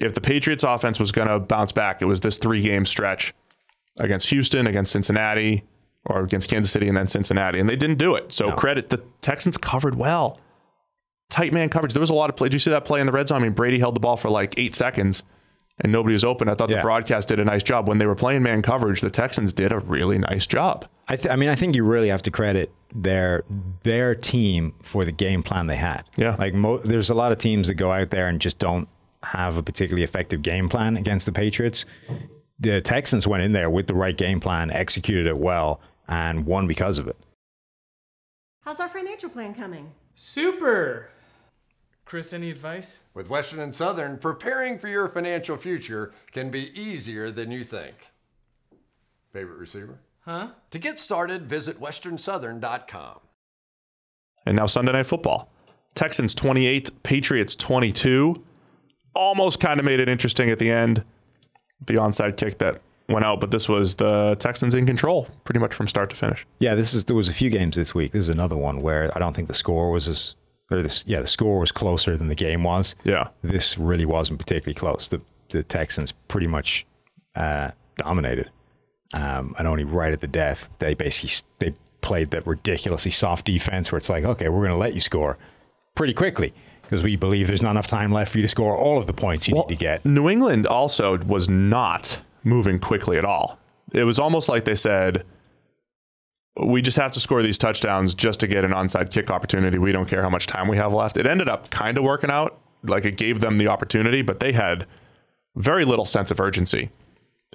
if the Patriots offense was going to bounce back, it was this 3-game stretch against Houston, against Cincinnati, or against Kansas City and then Cincinnati. And they didn't do it. So credit, the Texans covered well. Tight man coverage. There was a lot of play. Did you see that play in the red zone? I mean, Brady held the ball for like 8 seconds and nobody was open. I thought the broadcast did a nice job. When they were playing man coverage, the Texans did a really nice job. I mean, I think you really have to credit their team for the game plan they had. Yeah. Like there's a lot of teams that go out there and just don't have a particularly effective game plan against the Patriots. The Texans went in there with the right game plan, executed it well, and won because of it. How's our financial plan coming? Super! Chris, any advice? With Western and Southern, preparing for your financial future can be easier than you think. Favorite receiver? Huh? To get started, visit westernsouthern.com. And now Sunday Night Football. Texans 28, Patriots 22. Almost kind of made it interesting at the end. The onside kick that went out, but this was the Texans in control pretty much from start to finish. Yeah, there was a few games this week. This is another one where I don't think the score was the score was closer than the game was. Yeah. This really wasn't particularly close. The Texans pretty much dominated. And only right at the death, they played that ridiculously soft defense where it's like, okay, we're going to let you score pretty quickly because we believe there's not enough time left for you to score all of the points you need to get. New England also was not moving quickly at all. It was almost like they said, we just have to score these touchdowns just to get an onside kick opportunity. We don't care how much time we have left. It ended up kind of working out. Like it gave them the opportunity, but they had very little sense of urgency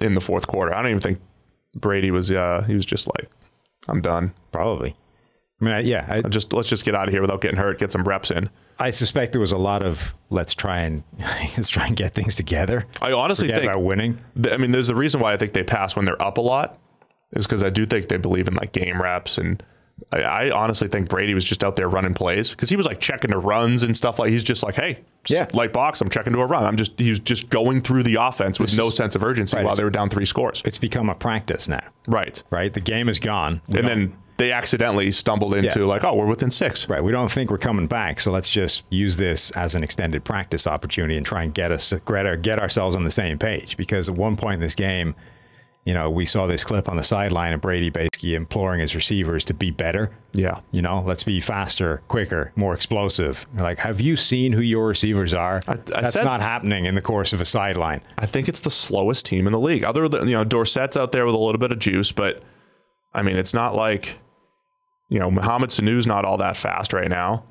in the fourth quarter. I don't even think Brady was, he was just like, I'm done. Probably. I mean, let's just get out of here without getting hurt, get some reps in. I suspect there was a lot of let's try and get things together. I honestly think about winning. I mean, there's a reason why I think they pass when they're up a lot, is because I do think they believe in like game reps, and I honestly think Brady was just out there running plays because he was like checking to runs and stuff. Like he's just like, hey, light box, I'm checking to a run. He was just going through the offense with no sense of urgency while they were down 3 scores. It's become a practice now. Right. The game is gone. And then they accidentally stumbled into like, oh, we're within 6. Right. We don't think we're coming back. So let's just use this as an extended practice opportunity and try and get ourselves on the same page. Because at one point in this game, you know, we saw this clip on the sideline of Brady basically imploring his receivers to be better. Yeah. You know, let's be faster, quicker, more explosive. Like, have you seen who your receivers are? That's not happening in the course of a sideline. I think it's the slowest team in the league. Other than, you know, Dorsett's out there with a little bit of juice, but I mean, it's not like, you know, Mohamed Sanu's not all that fast right now,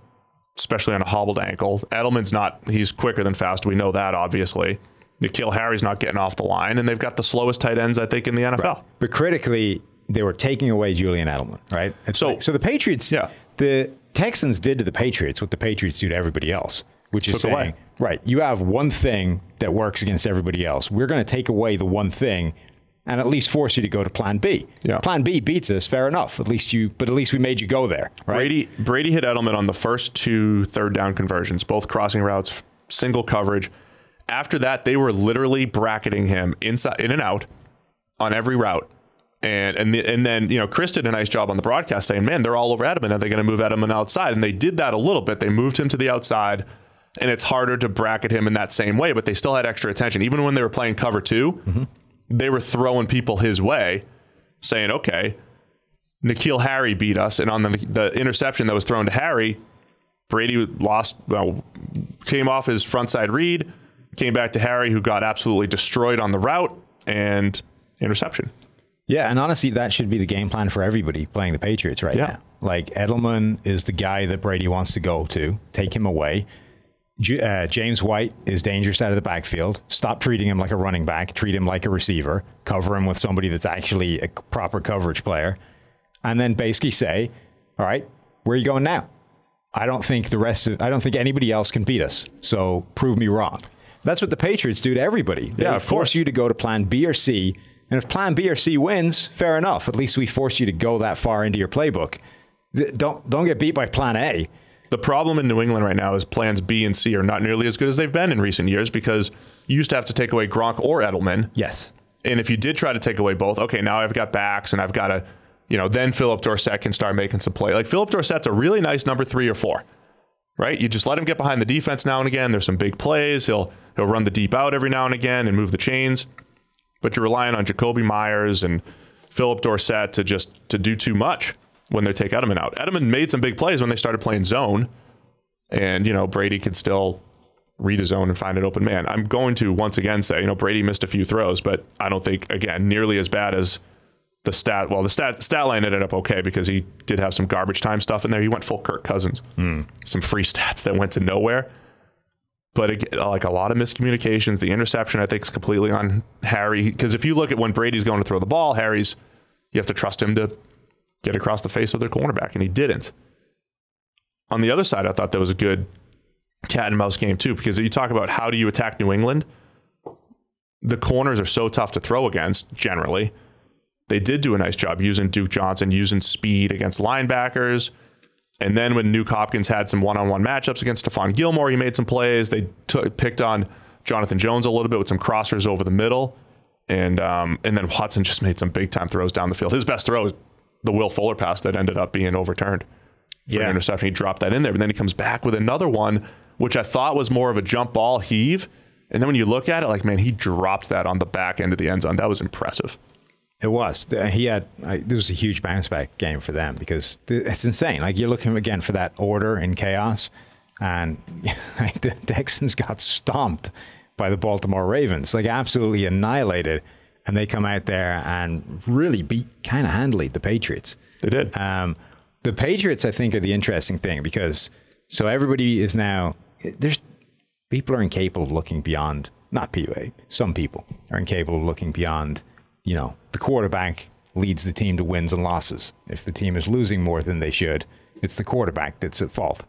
especially on a hobbled ankle. Edelman's not, he's quicker than fast. We know that, obviously. N'Keal Harry's not getting off the line, and they've got the slowest tight ends, I think, in the NFL. Right. But critically, they were taking away Julian Edelman, right? So the Patriots, the Texans did to the Patriots what the Patriots do to everybody else, which is saying, right, you have one thing that works against everybody else. We're going to take away the one thing and at least force you to go to plan B. Yeah. Plan B beats us, fair enough. At least we made you go there. Right? Brady hit Edelman on the first 2 third down conversions, both crossing routes, single coverage. After that, they were literally bracketing him inside, in and out on every route. And then, you know, Chris did a nice job on the broadcast saying, man, they're all over Edelman. Are they going to move Edelman outside? And they did that a little bit. They moved him to the outside, and it's harder to bracket him in that same way, but they still had extra attention. Even when they were playing cover 2, they were throwing people his way, saying, okay, N'Keal Harry beat us. And on the interception that was thrown to Harry, Brady came off his front side read, came back to Harry, who got absolutely destroyed on the route, and interception. Yeah, and honestly, that should be the game plan for everybody playing the Patriots right now. Like, Edelman is the guy that Brady wants to go to. Take him away. James White is dangerous out of the backfield. Stop treating him like a running back. Treat him like a receiver. Cover him with somebody that's actually a proper coverage player. And then basically say, all right, where are you going now? I don't think anybody else can beat us. So prove me wrong. That's what the Patriots do to everybody. They force you to go to plan B or C. And if plan B or C wins, fair enough. At least we force you to go that far into your playbook. Don't get beat by plan A. The problem in New England right now is plans B and C are not nearly as good as they've been in recent years because you used to have to take away Gronk or Edelman. Yes. And if you did try to take away both, okay, now I've got backs and I've got to, you know, then Philip Dorsett can start making some play. Like Philip Dorsett's a really nice number 3 or 4. right? You just let him get behind the defense now and again. There's some big plays. He'll run the deep out every now and again and move the chains. But you're relying on Jacoby Myers and Philip Dorsett to do too much when they take Edelman out. Edelman made some big plays when they started playing zone. And, Brady could still read his zone and find an open man. I'm going to once again say, Brady missed a few throws, but I don't think, again, nearly as bad as the stat. Well, the stat line ended up okay because he did have some garbage time stuff in there. He went full Kirk Cousins. Some free stats that went to nowhere. But again, like a lot of miscommunications. The interception, I think, is completely on Harry. Because if you look at when Brady's going to throw the ball, you have to trust him to get across the face of their cornerback, and he didn't. On the other side, I thought that was a good cat and mouse game too, because you talk about how do you attack New England. The corners are so tough to throw against generally. They did do a nice job using Duke Johnson, using speed against linebackers. And then when Nuke Hopkins had some one-on-one matchups against Stephon Gilmore, he made some plays. They picked on Jonathan Jones a little bit with some crossers over the middle. And then Watson just made some big-time throws down the field. His best throw is the Will Fuller pass that ended up being overturned for an interception. He dropped that in there, but then he comes back with another one, which I thought was more of a jump ball heave. And then when you look at it, like, man, he dropped that on the back end of the end zone. That was impressive. It was. There was a huge bounce back game for them because it's insane. Like, you're looking again for that order and chaos, and the Texans got stomped by the Baltimore Ravens, like absolutely annihilated, and they come out there and really beat kind of handily the Patriots. They did. The Patriots, I think, are the interesting thing because so everybody is now people are incapable of looking beyond. Not PUA. Some people are incapable of looking beyond. The quarterback leads the team to wins and losses. If the team is losing more than they should, it's the quarterback that's at fault.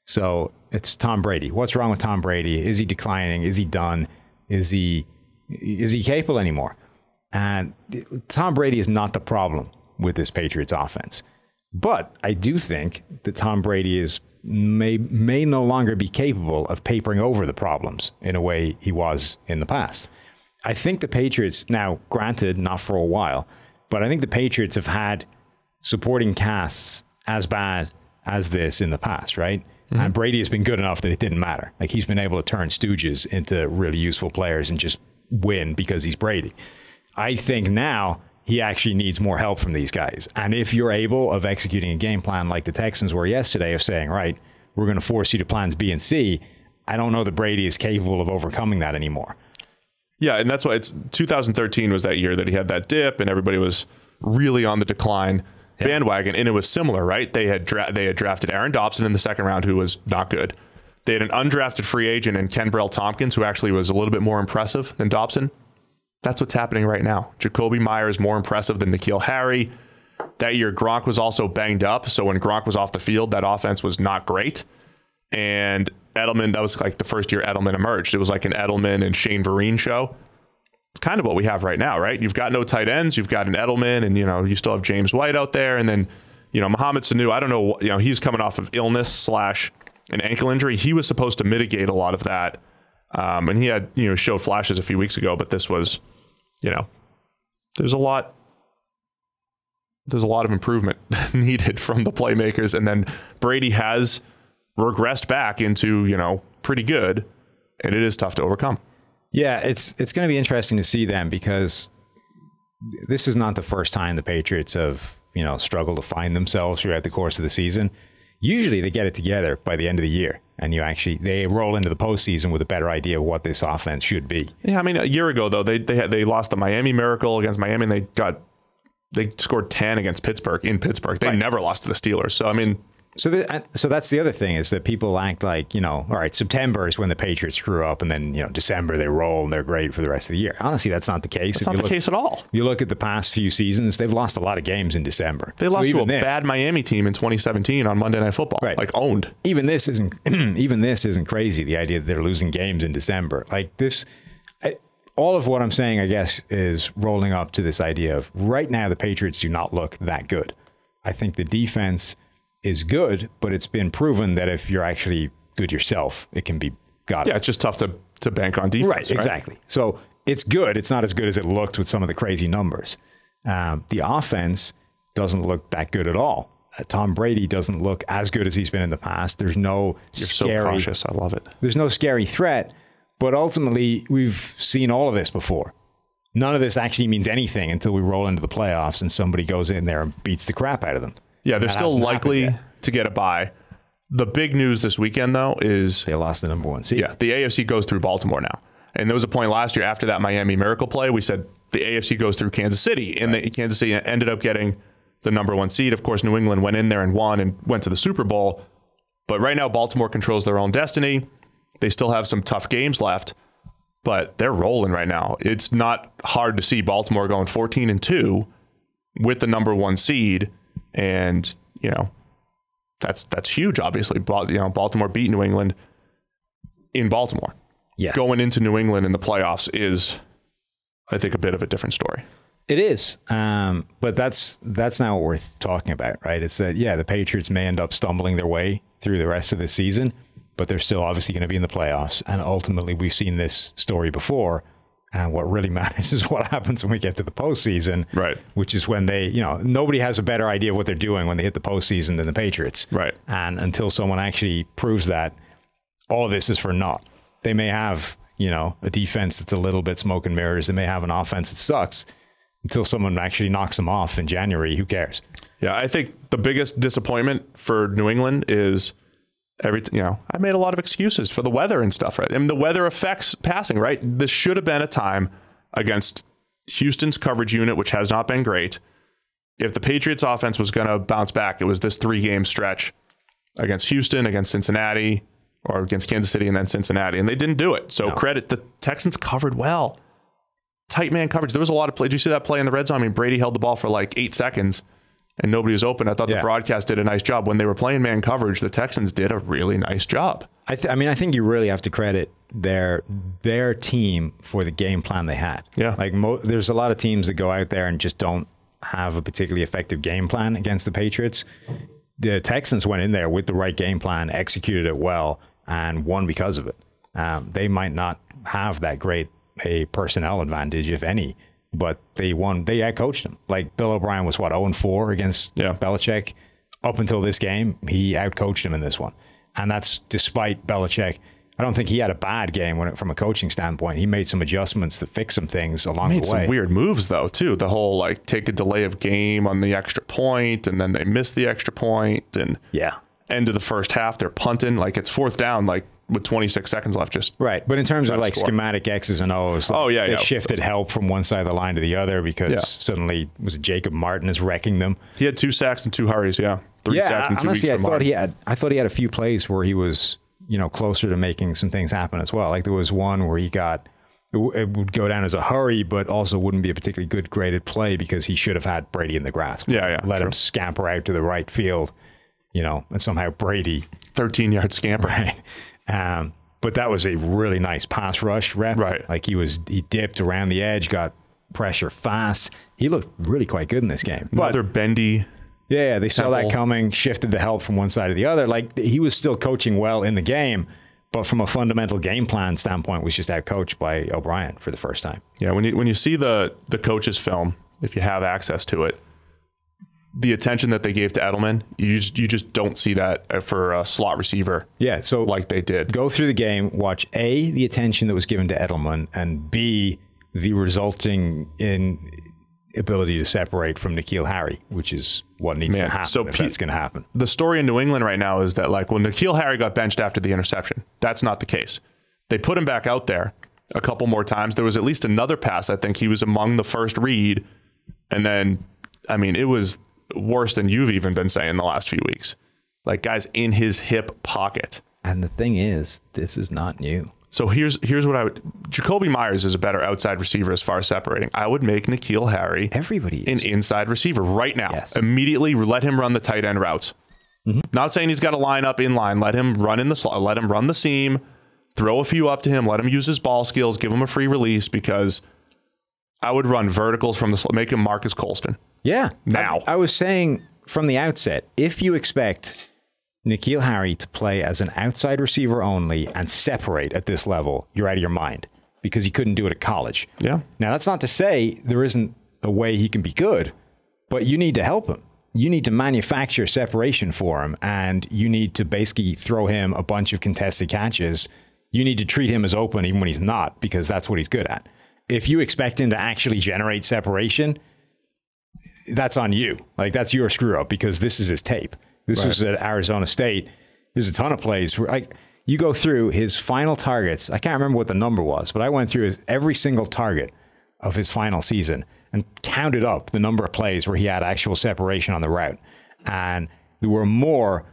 So it's Tom Brady. What's wrong with Tom Brady? Is he declining? Is he done? Is he capable anymore? And Tom Brady is not the problem with this Patriots offense. But I do think that Tom Brady may no longer be capable of papering over the problems in a way he was in the past. I think the Patriots, now granted, not for a while, but I think the Patriots have had supporting casts as bad as this in the past, right? Mm-hmm. And Brady has been good enough that it didn't matter. Like, he's been able to turn stooges into really useful players and just win because he's Brady. I think now he actually needs more help from these guys. And if you're able of executing a game plan like the Texans were yesterday of saying, right, we're going to force you to plans B and C, I don't know that Brady is capable of overcoming that anymore. Yeah, and that's why 2013 was that year that he had that dip and everybody was really on the decline bandwagon. And it was similar, right? They had drafted Aaron Dobson in the second round, who was not good. They had an undrafted free agent in Kenbrell Tompkins, who actually was a little bit more impressive than Dobson. That's what's happening right now. Jacoby Myers more impressive than N'Keal Harry. That year, Gronk was also banged up. So when Gronk was off the field, that offense was not great. And Edelman, that was like the first year Edelman emerged. It was like an Edelman and Shane Vereen show. It's kind of what we have right now, right? You've got no tight ends. You've got an Edelman, and, you still have James White out there. And then, Mohamed Sanu, I don't know, he's coming off of illness / an ankle injury. He was supposed to mitigate a lot of that. And he had, showed flashes a few weeks ago, but this was, there's a lot of improvement needed from the playmakers. And then Brady has regressed back into, pretty good, and it is tough to overcome. Yeah, it's going to be interesting to see them because this is not the first time the Patriots have, struggled to find themselves throughout the course of the season. Usually they get it together by the end of the year, and they roll into the postseason with a better idea of what this offense should be. Yeah, I mean, a year ago though, they lost the Miami Miracle against Miami, and they scored 10 against Pittsburgh in Pittsburgh. They never lost to the Steelers. So I mean. So that's the other thing is that people act like, all right, September is when the Patriots screw up, and then, December they roll and they're great for the rest of the year. Honestly, that's not the case. It's not the case at all. You look at the past few seasons, they've lost a lot of games in December. They lost to a bad Miami team in 2017 on Monday Night Football, like owned. Even this isn't crazy, the idea that they're losing games in December. Like this, all of what I'm saying, I guess, is rolling up to this idea of right now the Patriots do not look that good. I think the defense is good, but it's been proven that if you're actually good yourself, it can be got. Yeah, it's just tough to bank on defense. Right, exactly. So it's good. It's not as good as it looked with some of the crazy numbers. The offense doesn't look that good at all. Tom Brady doesn't look as good as he's been in the past. There's no You're scary, so cautious. I love it. There's no scary threat. But ultimately, we've seen all of this before. None of this actually means anything until we roll into the playoffs and somebody goes in there and beats the crap out of them. Yeah, they're still likely to get a bye. The big news this weekend, though, is they lost the number 1 seed. Yeah, the AFC goes through Baltimore now. And there was a point last year after that Miami Miracle play, we said the AFC goes through Kansas City. And Kansas City ended up getting the number 1 seed. Of course, New England went in there and won and went to the Super Bowl. But right now, Baltimore controls their own destiny. They still have some tough games left, but they're rolling right now. It's not hard to see Baltimore going 14-2 with the number 1 seed. And, that's huge, obviously. Baltimore beat New England in Baltimore. Yeah. Going into New England in the playoffs is, I think, a bit of a different story. It is. But that's not what we're talking about, right? It's that, the Patriots may end up stumbling their way through the rest of the season, but they're still obviously going to be in the playoffs. And ultimately, we've seen this story before. And what really matters is what happens when we get to the postseason, right? Which is when they, nobody has a better idea of what they're doing when they hit the postseason than the Patriots. Right. And until someone actually proves that, all of this is for naught. They may have, a defense that's a little bit smoke and mirrors. They may have an offense that sucks. Until someone actually knocks them off in January, who cares? Yeah, I think the biggest disappointment for New England is I made a lot of excuses for the weather and stuff, right? I mean, the weather affects passing, right? This should have been a time against Houston's coverage unit, which has not been great. If the Patriots offense was going to bounce back, it was this 3-game stretch against Houston, against Cincinnati, or against Kansas City and then Cincinnati, and they didn't do it. So credit, the Texans covered well. Tight man coverage. There was a lot of play. Did you see that play in the red zone? I mean, Brady held the ball for like 8 seconds and nobody was open. I thought the broadcast did a nice job. When they were playing man coverage, the Texans did a really nice job. I think you really have to credit their team for the game plan they had. Yeah. Like there's a lot of teams that go out there and just don't have a particularly effective game plan against the Patriots. The Texans went in there with the right game plan, executed it well, and won because of it. They might not have that great a personnel advantage, if any, but they won. They outcoached them. Like Bill O'Brien was 0-4 against Belichick up until this game. He outcoached him in this one, and that's despite Belichick. I don't think he had a bad game from a coaching standpoint. He made some adjustments to fix some things along the way. Made some weird moves though too. The whole take a delay of game on the extra point, and then they miss the extra point, and end of the first half they're punting it's 4th down with 26 seconds left, just right. But in terms of schematic X's and O's, they shifted help from one side of the line to the other because suddenly Jacob Martin is wrecking them. He had 2 sacks and 2 hurries. 3 sacks and 2 honestly, weeks. I thought he had a few plays where he was closer to making some things happen as well. Like there was one where it would go down as a hurry, but also wouldn't be a particularly good graded play because he should have had Brady in the grasp. Let him scamper out to the right field, and somehow Brady 13-yard scamper. Right. But that was a really nice pass rush rep. Right. Like he dipped around the edge, got pressure fast. He looked really quite good in this game. Another bendy. Yeah, they saw that coming, shifted the help from one side to the other. Like he was still coaching well in the game, but from a fundamental game plan standpoint, was just outcoached by O'Brien for the first time. Yeah, when you see the coach's film, if you have access to it, the attention that they gave to Edelman, you just don't see that for a slot receiver. Yeah, so like they did. Go through the game, watch A, the attention that was given to Edelman, and B, the resulting ability to separate from N'Keal Harry, which is what needs to happen if that's going to happen. The story in New England right now is that when N'Keal Harry got benched after the interception, that's not the case. They put him back out there a couple more times. There was at least another pass. I think he was among the first read. And then, it was worse than you've even been saying the last few weeks. Guys in his hip pocket. And the thing is, this is not new. So here's what I would. Jacoby Myers is a better outside receiver as far as separating. I would make N'Keal Harry an inside receiver right now. Yes. Immediately let him run the tight end routes. Mm-hmm. Not saying he's got to line up in line. Let him run in the slot. Let him run the seam. Throw a few up to him. Let him use his ball skills. Give him a free release because I would run verticals from the slot. Make him Marcus Colston. Yeah. Now. I was saying from the outset, if you expect N'Keal Harry to play as an outside receiver only and separate at this level, you're out of your mind because he couldn't do it at college. Yeah. Now, that's not to say there isn't a way he can be good, but you need to help him. you need to manufacture separation for him, and you need to basically throw him a bunch of contested catches. You need to treat him as open even when he's not, because that's what he's good at. If you expect him to actually generate separation, that's on you. Like, that's your screw up, because this is his tape. This was at Arizona State. There's a ton of plays where, like, you go through his final targets. I can't remember what the number was, but I went through every single target of his final season and counted up the number of plays where he had actual separation on the route. And there were more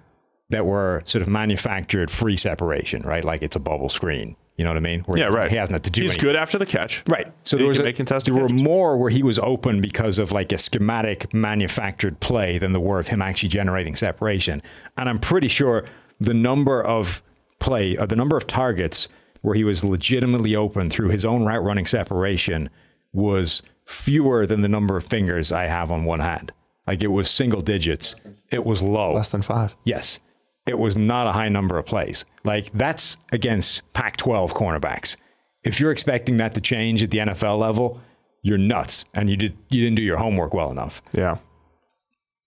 that were sort of manufactured free separation, right? Like, it's a bubble screen. You know what I mean? Where yeah, right. He hasn't had to do He's anything. good after the catch. Right. So there were more where he was open because of like a schematic manufactured play than there were of him actually generating separation. And I'm pretty sure the number of the number of targets where he was legitimately open through his own route running separation was fewer than the number of fingers I have on one hand. Like, it was single digits. It was low. Less than 5. Yes. It was not a high number of plays. Like, that's against Pac-12 cornerbacks. If you're expecting that to change at the NFL level, you're nuts, and you didn't do your homework well enough. Yeah.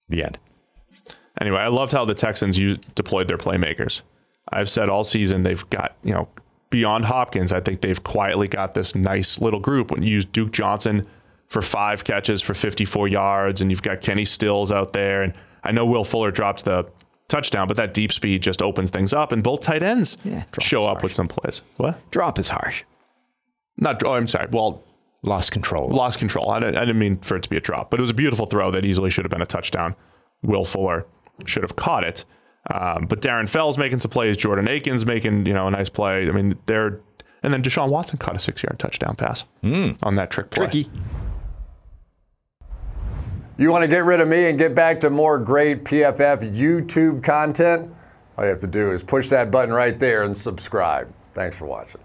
The end. Anyway, I loved how the Texans deployed their playmakers. I've said all season they've got, beyond Hopkins, I think they've quietly got this nice little group. When you use Duke Johnson for 5 catches for 54 yards, and you've got Kenny Stills out there, and I know Will Fuller dropped the touchdown, but that deep speed just opens things up, and both tight ends show up with some plays. What? Drop is harsh. I'm sorry. Well, lost control. I didn't mean for it to be a drop, but it was a beautiful throw that easily should have been a touchdown. Will Fuller should have caught it. But Darren Fell's making some plays. Jordan Aiken's making, a nice play. I mean, and then Deshaun Watson caught a 6-yard touchdown pass on that trick play. Tricky. You want to get rid of me and get back to more great PFF YouTube content? All you have to do is push that button right there and subscribe. Thanks for watching.